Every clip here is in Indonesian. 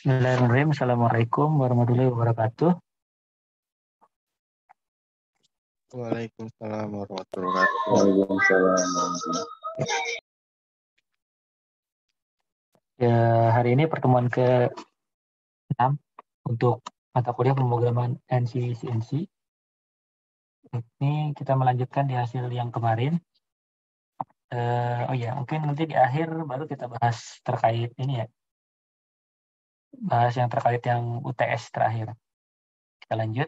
Bismillahirrahmanirrahim. Assalamualaikum warahmatullahi wabarakatuh. Waalaikumsalam warahmatullahi wabarakatuh. Waalaikumsalam. Ya, hari ini pertemuan ke-6 untuk mata kuliah pemrograman NC/CNC. Ini kita melanjutkan di hasil yang kemarin. Mungkin nanti di akhir baru kita bahas terkait ini ya. Bahas yang terkait yang UTS terakhir. Kita lanjut.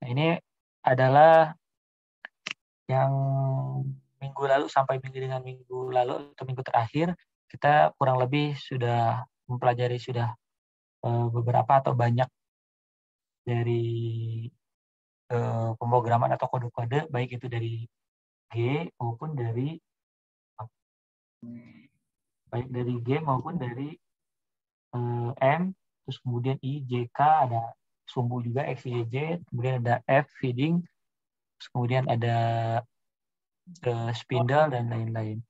Nah, ini adalah yang minggu lalu sampai minggu lalu atau minggu terakhir kita kurang lebih sudah mempelajari beberapa atau banyak dari pemrograman atau kode-kode baik itu dari G maupun dari M, terus kemudian I, J, K, ada sumbu juga X, Y, Z, kemudian ada F, feeding, terus kemudian ada spindle dan lain-lain.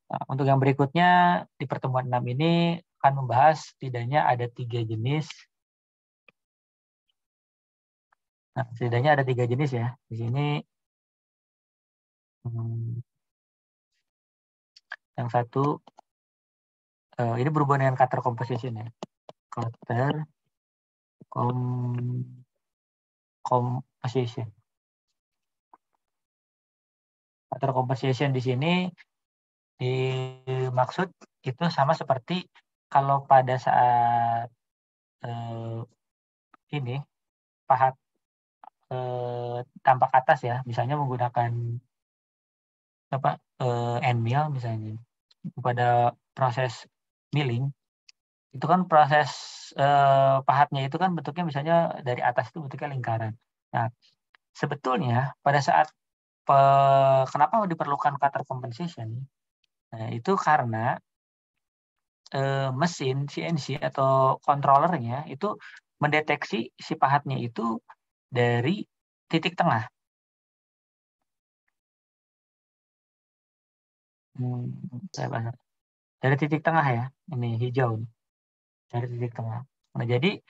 Nah, untuk yang berikutnya di pertemuan 6 ini akan membahas setidaknya ada 3 jenis. Nah, setidaknya ada 3 jenis ya. Di sini yang satu ini berhubungan dengan cutter composition ya. Cutter composition. Cutter composition di sini dimaksud itu sama seperti kalau pada saat ini pahat tampak atas ya, misalnya menggunakan end mill misalnya pada proses milling itu kan proses pahatnya itu kan bentuknya misalnya dari atas itu bentuknya lingkaran. Nah, sebetulnya pada saat kenapa diperlukan cutter compensation? Nah, itu karena mesin CNC atau controllernya itu mendeteksi si pahatnya itu dari titik tengah. Dari titik tengah ya, ini hijau nih. Dari titik tengah. Nah, jadi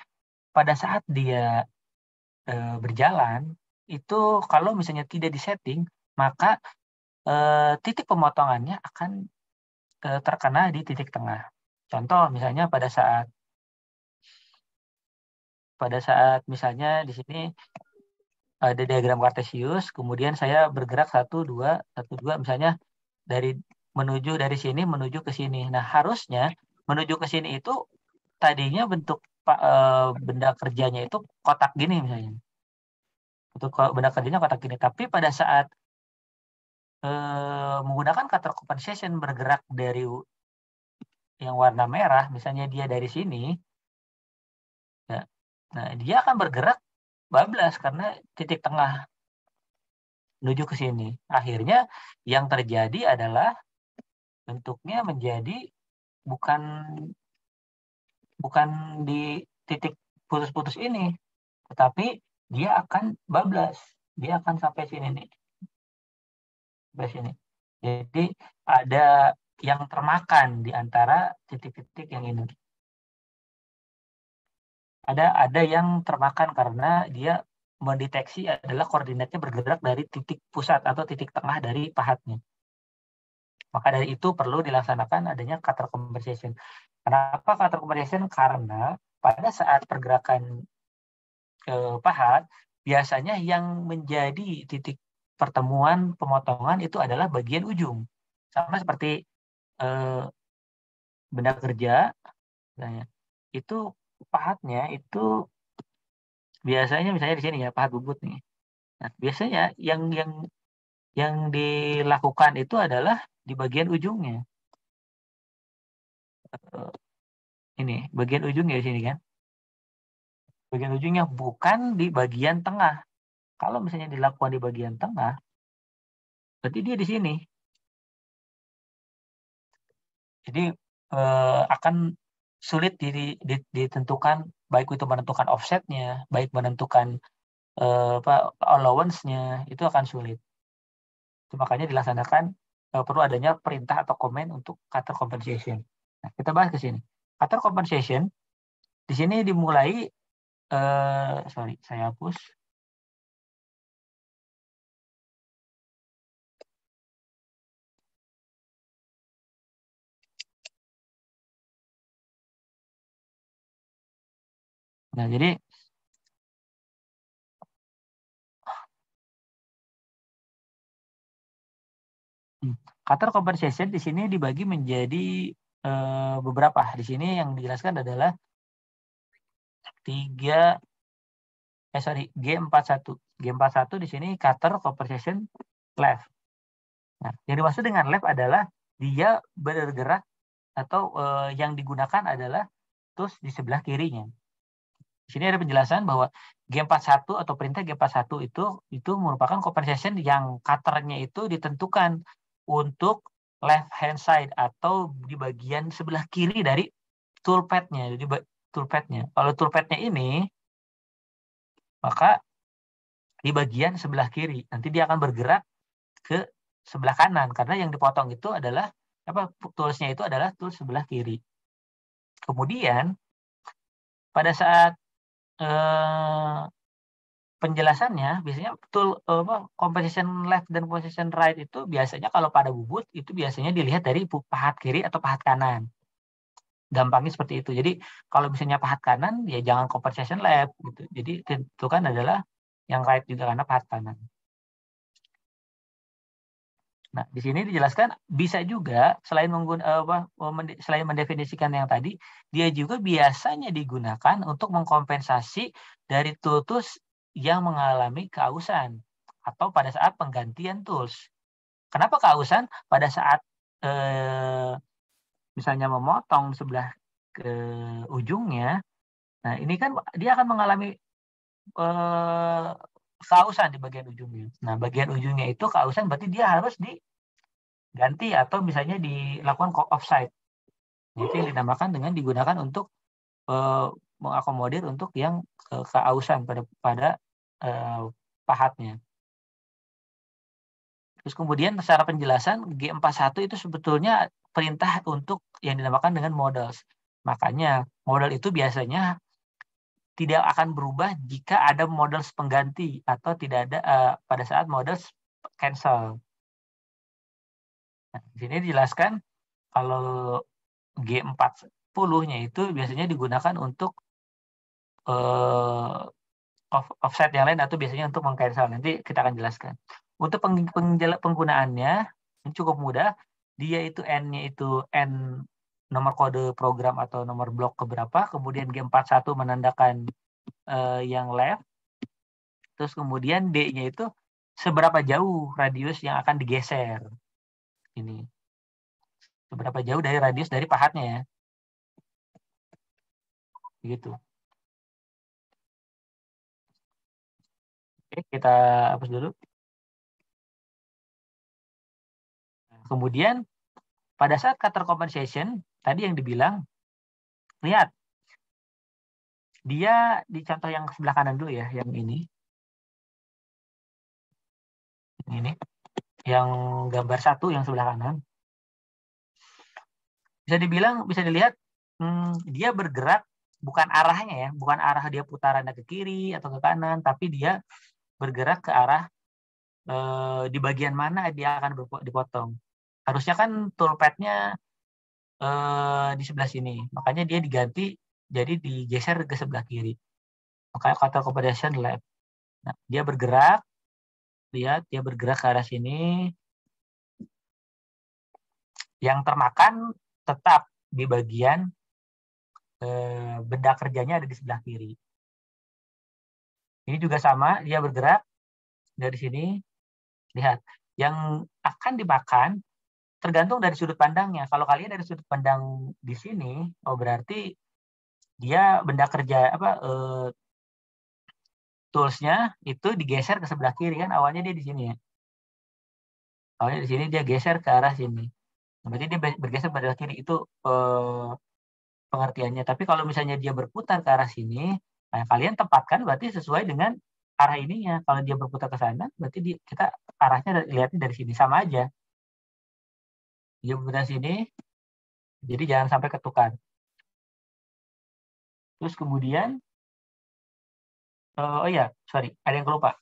pada saat dia berjalan itu kalau misalnya tidak disetting maka titik pemotongannya akan terkena di titik tengah. Contoh misalnya pada saat misalnya di sini ada diagram kartesius, kemudian saya bergerak 1, 2, misalnya dari sini menuju ke sini. Nah, harusnya menuju ke sini itu tadinya bentuk benda kerjanya itu kotak gini misalnya. Untuk benda kerjanya kotak gini, tapi pada saat menggunakan cutter compensation bergerak dari yang warna merah, misalnya dia dari sini, ya, nah dia akan bergerak bablas karena titik tengah menuju ke sini. Akhirnya yang terjadi adalah bentuknya menjadi bukan di titik putus-putus ini, tetapi dia akan bablas, dia akan sampai sini nih, sampai sini. Jadi ada yang termakan di antara titik-titik yang ini. Ada yang termakan karena dia mendeteksi adalah koordinatnya bergerak dari titik pusat atau titik tengah dari pahatnya. Maka dari itu perlu dilaksanakan adanya cutter compensation. Kenapa cutter compensation? Karena pada saat pergerakan pahat, biasanya yang menjadi titik pertemuan pemotongan itu adalah bagian ujung. Sama seperti benda kerja, itu pahatnya itu biasanya misalnya di sini ya pahat bubut nih. Nah, biasanya yang dilakukan itu adalah di bagian ujungnya. Ini bagian ujungnya di sini kan. Bagian ujungnya bukan di bagian tengah. Kalau misalnya dilakukan di bagian tengah, berarti dia di sini. Jadi akan sulit ditentukan, baik itu menentukan offsetnya, baik menentukan allowance-nya itu akan sulit. Itu makanya dilaksanakan perlu adanya perintah atau komen untuk cutter compensation. Nah, kita bahas ke sini. Cutter compensation di sini dimulai sorry, saya hapus. Nah, jadi cutter compensation di sini dibagi menjadi beberapa. Di sini yang dijelaskan adalah G41. G41 di sini cutter compensation left. Nah, yang dimaksud dengan left adalah dia bergerak atau yang digunakan adalah tools di sebelah kirinya. Di sini ada penjelasan bahwa G41 atau perintah G41 itu merupakan compensation yang cutternya itu ditentukan untuk left hand side atau di bagian sebelah kiri dari toolpad-nya. Jadi toolpad-nya. Kalau toolpad-nya ini maka di bagian sebelah kiri. Nanti dia akan bergerak ke sebelah kanan karena yang dipotong itu adalah toolsnya itu adalah tools sebelah kiri. Kemudian pada saat penjelasannya biasanya tool composition left dan composition right itu biasanya kalau pada bubut itu biasanya dilihat dari pahat kiri atau pahat kanan. Gampangnya seperti itu. Jadi kalau misalnya pahat kanan ya jangan composition left gitu. Jadi tentukan adalah yang right juga karena pahat kanan. Nah, di sini dijelaskan bisa juga selain selain mendefinisikan yang tadi, dia juga biasanya digunakan untuk mengkompensasi dari tools yang mengalami keausan atau pada saat penggantian tools. Kenapa keausan? Pada saat misalnya memotong sebelah ke ujungnya, nah ini kan dia akan mengalami keausan di bagian ujungnya. Nah, bagian ujungnya itu keausan berarti dia harus diganti atau misalnya dilakukan offside. Itu yang dinamakan dengan digunakan untuk mengakomodir untuk yang keausan pada pahatnya. Terus kemudian secara penjelasan G41 itu sebetulnya perintah untuk yang dinamakan dengan models. Makanya model itu biasanya tidak akan berubah jika ada models pengganti atau tidak ada pada saat models cancel. Nah, di sini dijelaskan kalau G40-nya itu biasanya digunakan untuk offset yang lain atau biasanya untuk meng-cancel. Nanti kita akan jelaskan. Untuk penggunaannya ini cukup mudah. Dia itu N-nya itu N nomor kode program atau nomor blok keberapa. Kemudian G41 menandakan yang left. Terus kemudian D-nya itu seberapa jauh radius yang akan digeser. Ini. Seberapa jauh dari radius dari pahatnya ya. Begitu. Oke, kita hapus dulu. Kemudian pada saat cutter compensation, tadi yang dibilang, lihat, dia di contoh yang sebelah kanan dulu ya, yang ini. Ini, yang gambar 1 yang sebelah kanan. Bisa dilihat, dia bergerak, bukan arahnya ya, bukan arah dia putarannya ke kiri atau ke kanan, tapi dia bergerak ke arah di bagian mana dia akan dipotong. Harusnya kan toolpad-nya di sebelah sini. Makanya dia diganti jadi digeser ke sebelah kiri. Makanya cutter compensation left. Nah, dia bergerak. Lihat, dia bergerak ke arah sini. Yang termakan tetap di bagian benda kerjanya ada di sebelah kiri. Ini juga sama, dia bergerak dari sini. Lihat, yang akan dimakan tergantung dari sudut pandangnya. Kalau kalian dari sudut pandang di sini, oh berarti dia benda kerja toolsnya itu digeser ke sebelah kiri kan, awalnya dia di sini ya. Awalnya di sini dia geser ke arah sini. Berarti dia bergeser pada kiri itu pengertiannya. Tapi kalau misalnya dia berputar ke arah sini, nah kalian tempatkan berarti sesuai dengan arah ininya. Kalau dia berputar ke sana, berarti kita arahnya lihatnya dari sini sama aja. Dia berputar sini, jadi jangan sampai ketukar. Terus kemudian, oh iya, sorry, ada yang kelupa.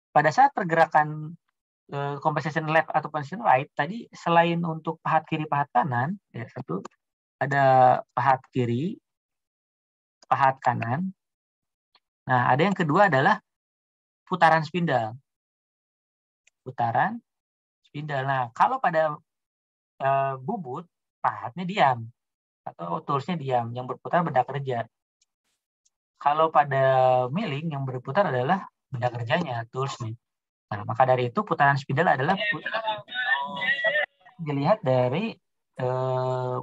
Pada saat pergerakan compensation left atau compensation right, tadi selain untuk pahat kiri, pahat kanan, ya satu, ada pahat kiri, pahat kanan. Nah, ada yang kedua adalah putaran spindle. Putaran spindle. Nah, kalau pada bubut, pahatnya diam. Atau toolsnya diam. Yang berputar benda kerja. Kalau pada milling, yang berputar adalah benda kerjanya, toolsnya. Nah, maka dari itu putaran spindle adalah dilihat dari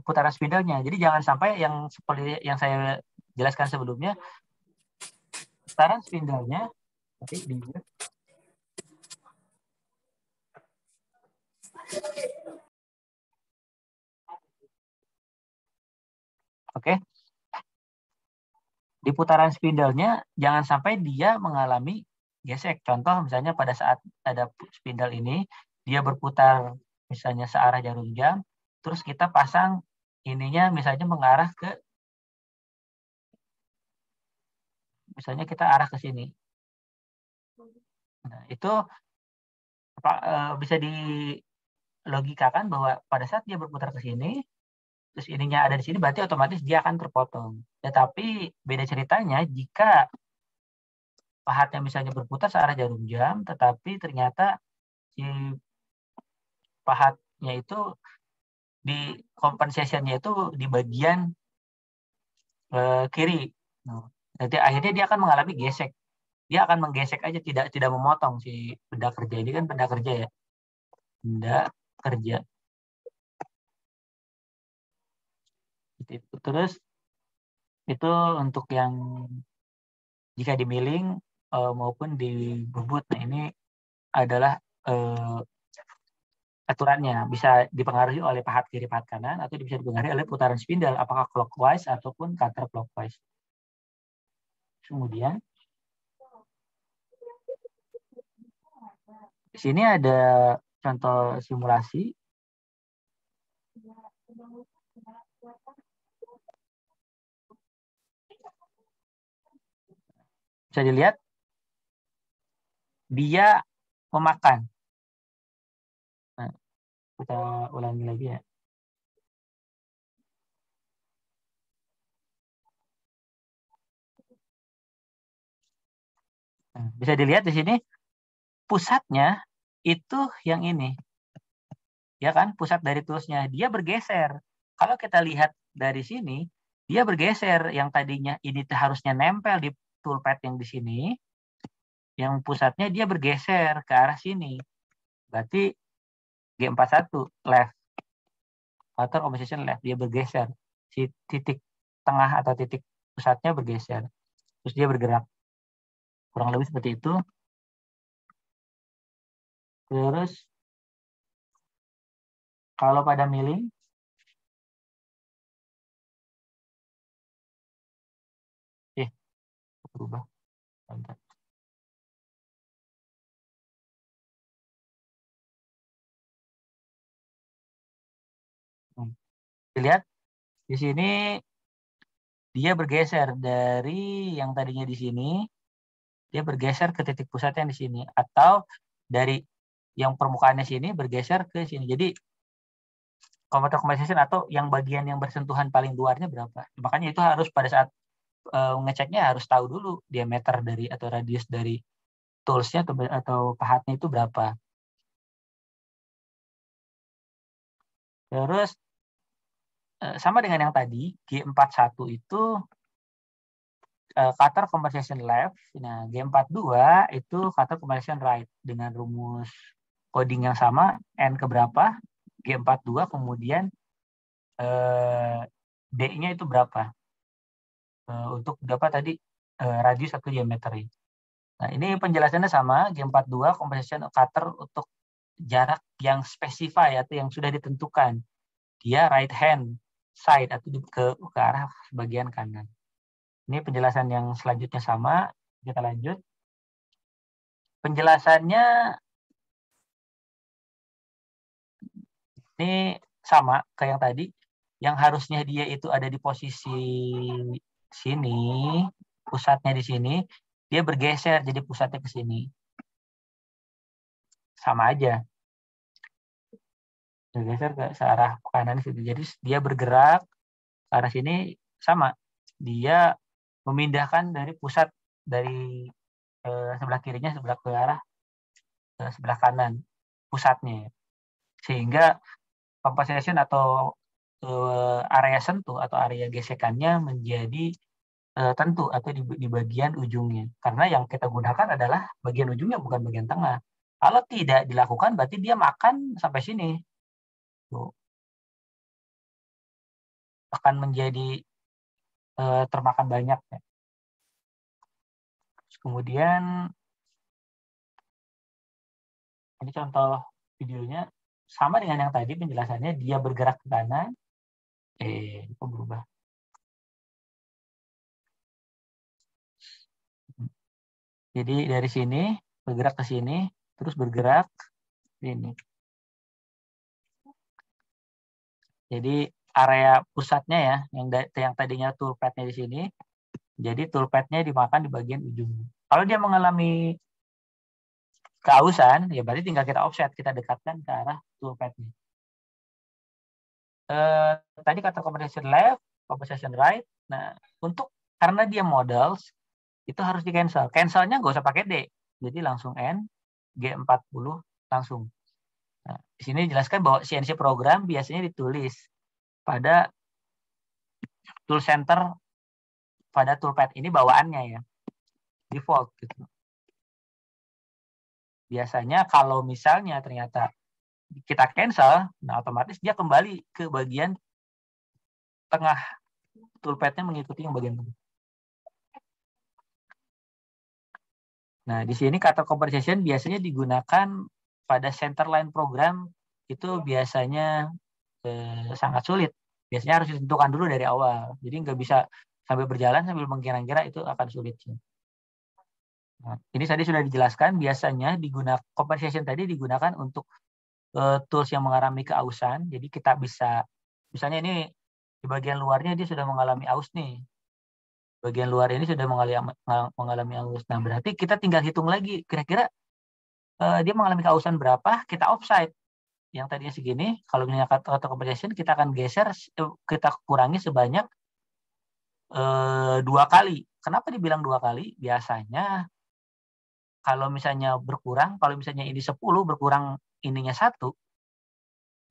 putaran spindle-nya. Jadi jangan sampai yang seperti yang saya jelaskan sebelumnya, putaran spindle-nya nanti dilihat. Oke. Di putaran spindle-nya jangan sampai dia mengalami gesek. Contoh misalnya pada saat ada spindle ini, dia berputar misalnya searah jarum jam, terus kita pasang ininya misalnya mengarah ke, misalnya kita arah ke sini. Nah, itu bisa dilogikakan bahwa pada saat dia berputar ke sini, terus ininya ada di sini, berarti otomatis dia akan terpotong. Tetapi beda ceritanya jika pahatnya misalnya berputar searah jarum jam, tetapi ternyata si pahatnya itu di compensation-nya itu di bagian kiri. Nanti akhirnya dia akan mengalami gesek. Dia akan menggesek aja, tidak memotong si benda kerja. Ini kan benda kerja ya. Benda kerja. Terus itu untuk yang jika di milling maupun di bubut. Nah, ini adalah aturannya. Bisa dipengaruhi oleh pahat kiri, pahat kanan, atau bisa dipengaruhi oleh putaran spindle, apakah clockwise ataupun counterclockwise. Kemudian di sini ada contoh simulasi. Bisa dilihat dia memakan. Nah, kita ulangi lagi ya. Nah, bisa dilihat di sini pusatnya itu yang ini. Ya kan, pusat dari toolsnya dia bergeser. Kalau kita lihat dari sini, dia bergeser. Yang tadinya ini harusnya nempel di toolpad yang di sini, yang pusatnya dia bergeser ke arah sini. Berarti G41 left. Outer compensation left, dia bergeser. Si titik tengah atau titik pusatnya bergeser. Terus dia bergerak. Kurang lebih seperti itu. Terus kalau pada milling, berubah. Bentar. Dilihat di sini dia bergeser dari yang tadinya di sini, dia bergeser ke titik pusat yang di sini, atau dari yang permukaannya sini bergeser ke sini. Jadi counter compensation atau yang bagian yang bersentuhan paling luarnya berapa. Makanya itu harus pada saat ngeceknya harus tahu dulu diameter dari atau radius dari toolsnya atau pahatnya itu berapa. Terus sama dengan yang tadi, G41 itu cutter compensation left. Nah, G42 itu cutter compensation right dengan rumus coding yang sama, N keberapa, G42 kemudian D-nya itu berapa. Untuk berapa tadi radius atau diameter. Nah, ini penjelasannya sama, G42 compensation cutter untuk jarak yang specify atau yang sudah ditentukan. Dia right hand side atau ke arah bagian kanan. Ini penjelasan yang selanjutnya sama. Kita lanjut. Penjelasannya ini sama kayak yang tadi. Yang harusnya dia itu ada di posisi sini, pusatnya di sini, dia bergeser jadi pusatnya ke sini. Sama aja. Bergeser ke arah kanan situ. Jadi dia bergerak ke arah sini sama. Dia memindahkan dari pusat dari sebelah kirinya sebelah ke arah sebelah kanan pusatnya. Sehingga composition atau area sentuh atau area gesekannya menjadi tentu atau di bagian ujungnya. Karena yang kita gunakan adalah bagian ujungnya bukan bagian tengah. Kalau tidak dilakukan berarti dia makan sampai sini. Tuh. Akan menjadi termakan banyak. Ya. Terus kemudian ini contoh videonya sama dengan yang tadi penjelasannya, dia bergerak ke kanan. Kok berubah? Jadi dari sini bergerak ke sini, terus bergerak ini. Jadi area pusatnya ya, yang tadinya toolpad-nya di sini, jadi toolpad-nya dimakan di bagian ujung. Kalau dia mengalami keausan, ya berarti tinggal kita offset, kita dekatkan ke arah toolpad-nya. Tadi kata compensation left, compensation right. Nah, karena dia models, itu harus di cancel. Cancelnya nggak usah pakai D, jadi langsung N, G40 langsung. Nah, di sini dijelaskan bahwa CNC program biasanya ditulis pada tool center pada toolpad ini bawaannya ya, default gitu. Biasanya kalau misalnya ternyata kita cancel, nah otomatis dia kembali ke bagian tengah toolpad-nya mengikuti yang bagian tengah. Nah, di sini kata compensation biasanya digunakan pada center line program itu biasanya sangat sulit. Biasanya harus ditentukan dulu dari awal. Jadi nggak bisa sambil berjalan sambil mengkira-kira itu akan sulit. Nah, ini tadi sudah dijelaskan biasanya compensation tadi digunakan untuk tools yang mengalami keausan. Jadi kita bisa, misalnya ini di bagian luarnya dia sudah mengalami aus nih. Bagian luar ini sudah mengalami aus. Nah, berarti kita tinggal hitung lagi kira-kira dia mengalami keausan berapa, kita offside. Yang tadinya segini, kalau misalnya kata compensation kita akan geser, kita kurangi sebanyak 2 kali. Kenapa dibilang 2 kali? Biasanya kalau misalnya berkurang, kalau misalnya ini 10 berkurang ininya 1,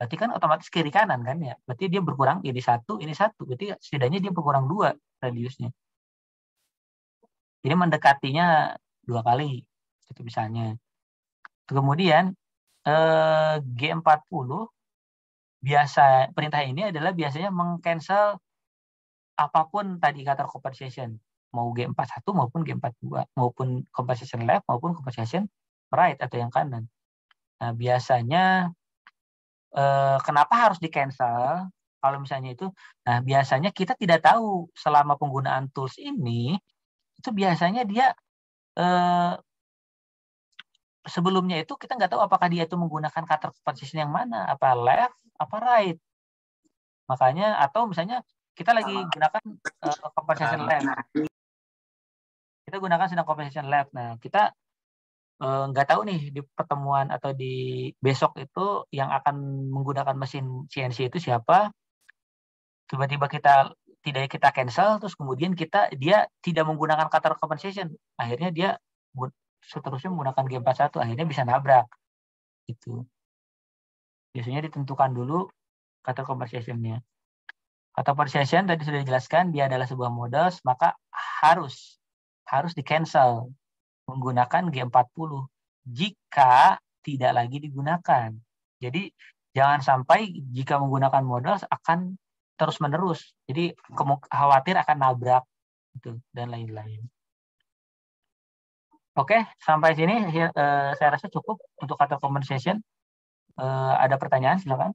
berarti kan otomatis kiri kanan kan ya. Berarti dia berkurang ini 1, ini 1. Berarti setidaknya dia berkurang 2 radiusnya. Jadi mendekatinya 2 kali. Itu misalnya. Kemudian G40 perintah ini adalah biasanya meng-cancel apapun tadi kata compensation, mau G41 maupun G42, maupun compensation left maupun compensation right atau yang kanan. Nah, biasanya kenapa harus di-cancel? Kalau misalnya itu, nah biasanya kita tidak tahu selama penggunaan tools ini, itu biasanya dia sebelumnya itu kita nggak tahu apakah dia itu menggunakan cutter compensation yang mana, apa left, apa right. Makanya, atau misalnya kita lagi gunakan compensation left. Kita gunakan sedang compensation left. Nah, kita nggak tahu nih di pertemuan atau di besok itu yang akan menggunakan mesin CNC itu siapa. Tiba-tiba tidak kita cancel, terus kemudian dia tidak menggunakan cutter compensation. Akhirnya dia seterusnya menggunakan G41, akhirnya bisa nabrak. Gitu. Biasanya ditentukan dulu cutter compensation-nya. Cutter compensation tadi sudah dijelaskan, dia adalah sebuah model, maka harus di-cancel menggunakan G40 jika tidak lagi digunakan. Jadi jangan sampai jika menggunakan model akan terus-menerus. Jadi khawatir akan nabrak gitu, dan lain-lain. Oke, sampai sini saya rasa cukup untuk cutter compensation. Ada pertanyaan, silakan.